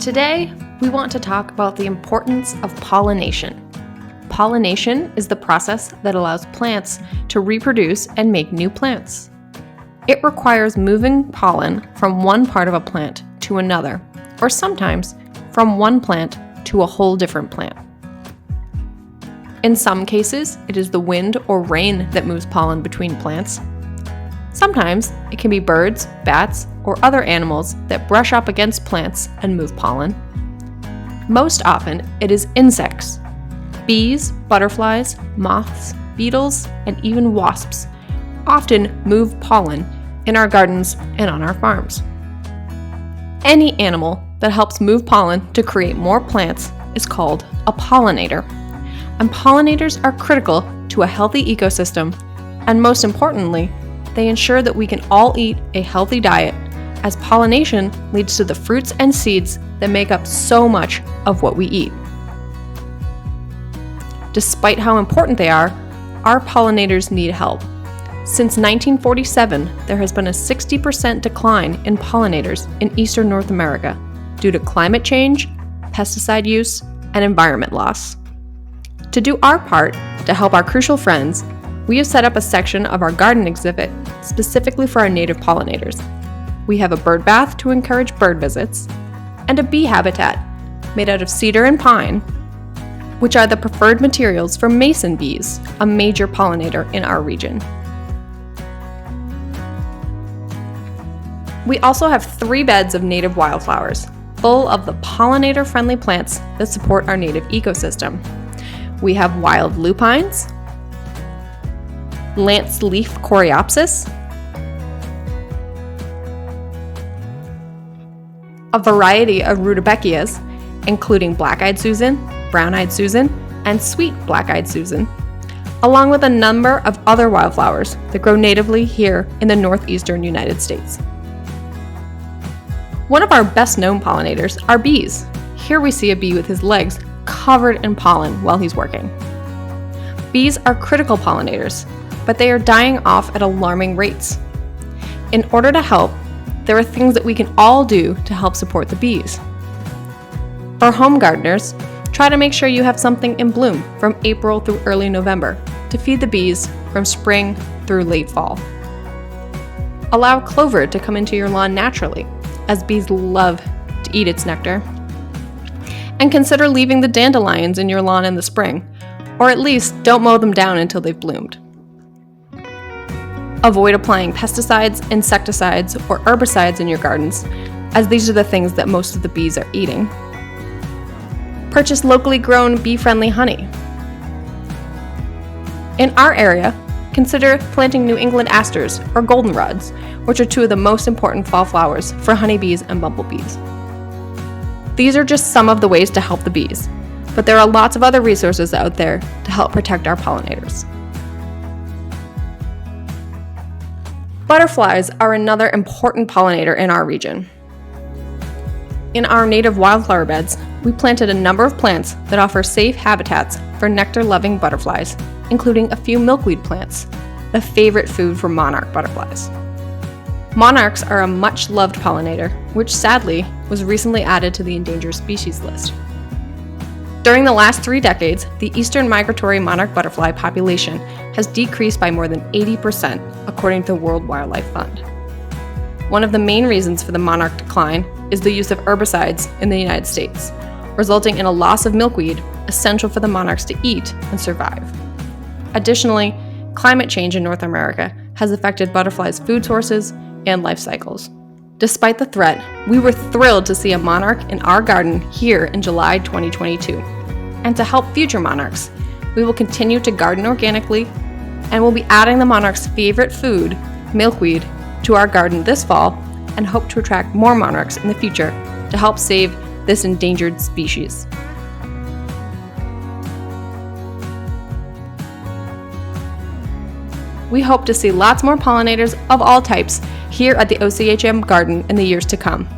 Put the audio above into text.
Today, we want to talk about the importance of pollination. Pollination is the process that allows plants to reproduce and make new plants. It requires moving pollen from one part of a plant to another, or sometimes from one plant to a whole different plant. In some cases, it is the wind or rain that moves pollen between plants. Sometimes it can be birds, bats, or other animals that brush up against plants and move pollen. Most often, it is insects. Bees, butterflies, moths, beetles, and even wasps often move pollen in our gardens and on our farms. Any animal that helps move pollen to create more plants is called a pollinator. And pollinators are critical to a healthy ecosystem, and most importantly, they ensure that we can all eat a healthy diet, as pollination leads to the fruits and seeds that make up so much of what we eat. Despite how important they are, our pollinators need help. Since 1947, there has been a 60% decline in pollinators in eastern North America due to climate change, pesticide use, and environment loss. To do our part to help our crucial friends, we have set up a section of our garden exhibit specifically for our native pollinators. We have a bird bath to encourage bird visits, and a bee habitat made out of cedar and pine, which are the preferred materials for mason bees, a major pollinator in our region. We also have 3 beds of native wildflowers, full of the pollinator-friendly plants that support our native ecosystem. We have wild lupines, lance leaf coreopsis, a variety of rudbeckias, including black-eyed Susan, brown-eyed Susan, and sweet black-eyed Susan, along with a number of other wildflowers that grow natively here in the northeastern United States. One of our best-known pollinators are bees. Here we see a bee with his legs covered in pollen while he's working. Bees are critical pollinators, but they are dying off at alarming rates. In order to help, there are things that we can all do to help support the bees. For home gardeners, try to make sure you have something in bloom from April through early November to feed the bees from spring through late fall. Allow clover to come into your lawn naturally, as bees love to eat its nectar. And consider leaving the dandelions in your lawn in the spring, or at least don't mow them down until they've bloomed. Avoid applying pesticides, insecticides, or herbicides in your gardens, as these are the things that most of the bees are eating. Purchase locally grown bee-friendly honey. In our area, consider planting New England asters or goldenrods, which are 2 of the most important fall flowers for honeybees and bumblebees. These are just some of the ways to help the bees, but there are lots of other resources out there to help protect our pollinators. Butterflies are another important pollinator in our region. In our native wildflower beds, we planted a number of plants that offer safe habitats for nectar-loving butterflies, including a few milkweed plants, the favorite food for monarch butterflies. Monarchs are a much-loved pollinator, which sadly was recently added to the endangered species list. During the last 3 decades, the eastern migratory monarch butterfly population has decreased by more than 80%, according to the World Wildlife Fund. One of the main reasons for the monarch decline is the use of herbicides in the United States, resulting in a loss of milkweed essential for the monarchs to eat and survive. Additionally, climate change in North America has affected butterflies' food sources and life cycles. Despite the threat, we were thrilled to see a monarch in our garden here in July 2022. And to help future monarchs, we will continue to garden organically, and we'll be adding the monarch's favorite food, milkweed, to our garden this fall, and hope to attract more monarchs in the future to help save this endangered species. We hope to see lots more pollinators of all types here at the OCHM Garden in the years to come.